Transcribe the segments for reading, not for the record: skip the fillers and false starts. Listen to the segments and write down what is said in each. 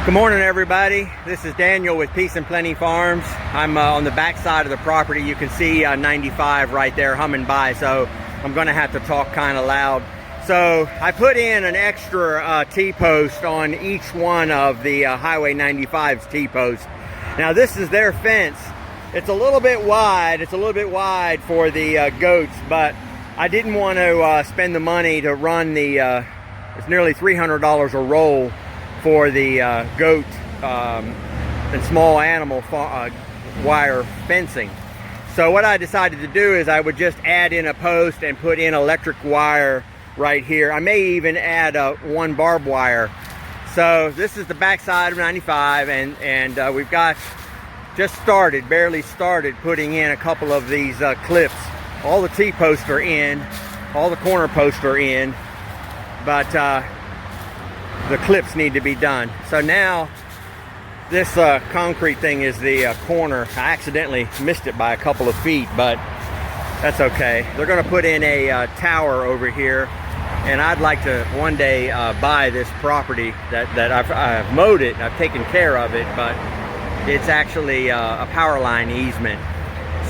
Good morning, everybody. This is Daniel with Peace and Plenty Farms. I'm on the back side of the property. You can see 95 right there humming by, so I'm going to have to talk kind of loud. So I put in an extra T-post on each one of the Highway 95's T-posts. Now this is their fence. It's a little bit wide. It's a little bit wide for the goats, but I didn't want to spend the money to run the, it's nearly $300 a roll for the goat and small animal wire fencing. So what I decided to do is I would just add in a post and put in electric wire right here. I may even add one barbed wire. So this is the back side of 95, and we've got just barely started putting in a couple of these clips. All the T-posts are in, all the corner posts are in, but the clips need to be done. So now this concrete thing is the corner. I accidentally missed it by a couple of feet, but that's okay. They're going to put in a tower over here, and I'd like to one day buy this property that I've mowed it, I've taken care of it, but it's actually a power line easement.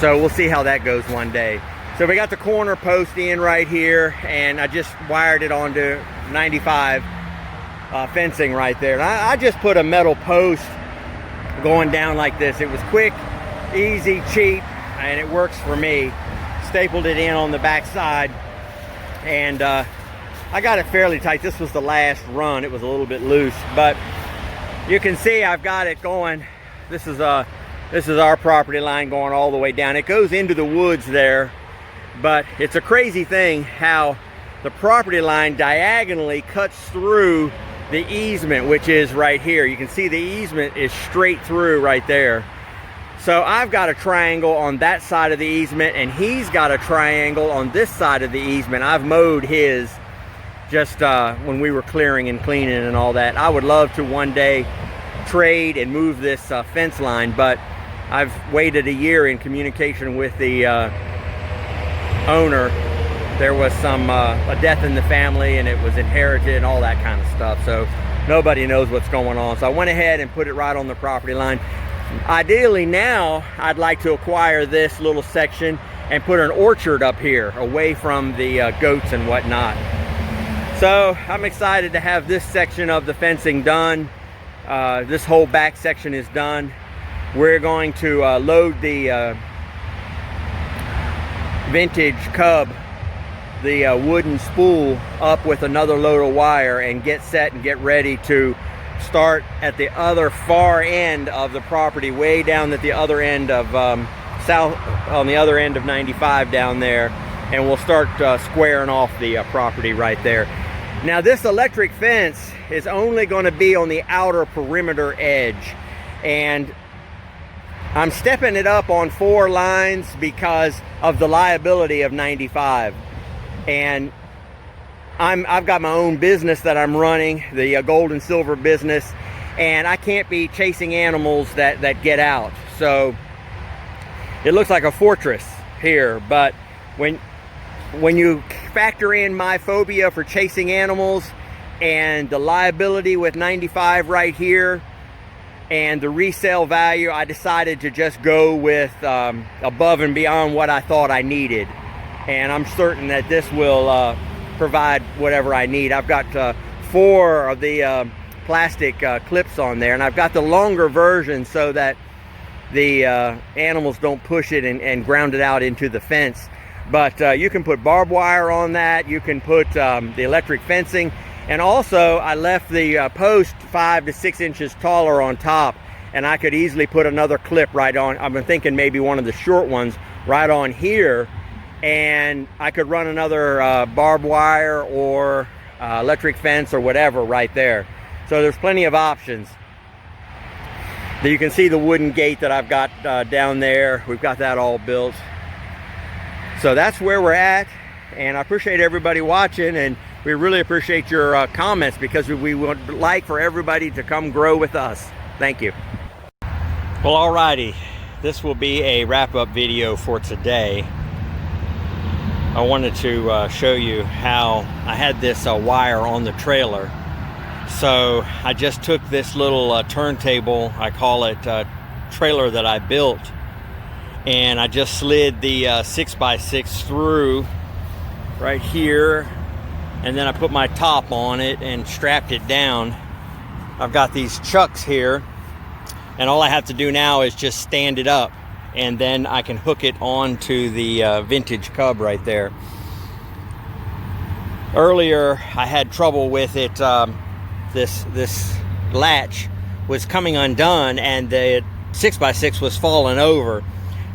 So we'll see how that goes one day. So we got the corner post in right here, and I just wired it onto 95 fencing right there. And I just put a metal post going down like this. It was quick, easy, cheap, and it works for me. Stapled it in on the back side, and I got it fairly tight. This was the last run. It was a little bit loose, but you can see I've got it going. This is our property line going all the way down. It goes into the woods there, but it's a crazy thing how the property line diagonally cuts through the easement, which is right here. You can see the easement is straight through right there. So I've got a triangle on that side of the easement, and he's got a triangle on this side of the easement. I've mowed his just when we were clearing and cleaning and all that. I would love to one day trade and move this fence line, but I've waited a year in communication with the owner. There was a death in the family, and it was inherited and all that kind of stuff, so nobody knows what's going on. So I went ahead and put it right on the property line. Ideally now I'd like to acquire this little section and put an orchard up here away from the goats and whatnot. So I'm excited to have this section of the fencing done. This whole back section is done. We're going to load the vintage Cub, the wooden spool, up with another load of wire and get set and get ready to start at the other far end of the property, way down at the other end of on the other end of 95 down there, and we'll start squaring off the property right there. Now this electric fence is only going to be on the outer perimeter edge, and I'm stepping it up on 4 lines because of the liability of 95. And I've got my own business that I'm running, the gold and silver business, and I can't be chasing animals that get out. So it looks like a fortress here, but when you factor in my phobia for chasing animals and the liability with 95 right here and the resale value, I decided to just go with above and beyond what I thought I needed. And I'm certain that this will provide whatever I need. I've got 4 of the plastic clips on there, and I've got the longer version so that the animals don't push it and ground it out into the fence. But you can put barbed wire on that. You can put the electric fencing. And also I left the post 5 to 6 inches taller on top, and I could easily put another clip right on. I've been thinking maybe one of the short ones right on here, and I could run another barbed wire or electric fence or whatever right there. So there's plenty of options. You can see the wooden gate that I've got down there. We've got that all built. So that's where we're at, and I appreciate everybody watching, and we really appreciate your comments, because we would like for everybody to come grow with us. Thank you. Well, alrighty, this will be a wrap-up video for today. I wanted to show you how I had this wire on the trailer, So I just took this little turntable, I call it trailer that I built, and I just slid the 6x6 through right here, and then I put my top on it and strapped it down. I've got these chucks here, and all I have to do now is just stand it up, and then I can hook it onto the vintage cub right there. Earlier I had trouble with it. This latch was coming undone and the 6x6 was falling over,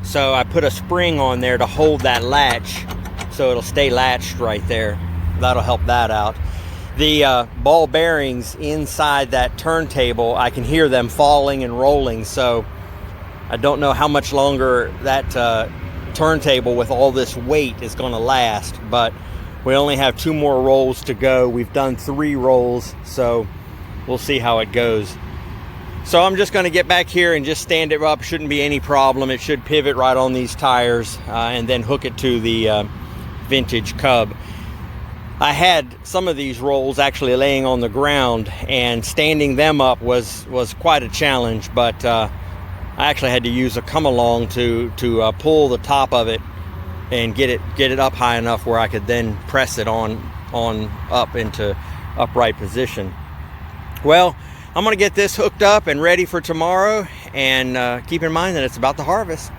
so I put a spring on there to hold that latch so it'll stay latched right there. That'll help that out. The ball bearings inside that turntable, I can hear them falling and rolling, so I don't know how much longer that turntable with all this weight is going to last, but we only have 2 more rolls to go. We've done 3 rolls, so we'll see how it goes. So I'm just going to get back here and just stand it up. Shouldn't be any problem. It should pivot right on these tires, and then hook it to the vintage cub. I had some of these rolls actually laying on the ground, and standing them up was quite a challenge, but I actually had to use a come along to pull the top of it and get it up high enough where I could then press it on up into upright position. Well, I'm going to get this hooked up and ready for tomorrow, and keep in mind that it's about to harvest.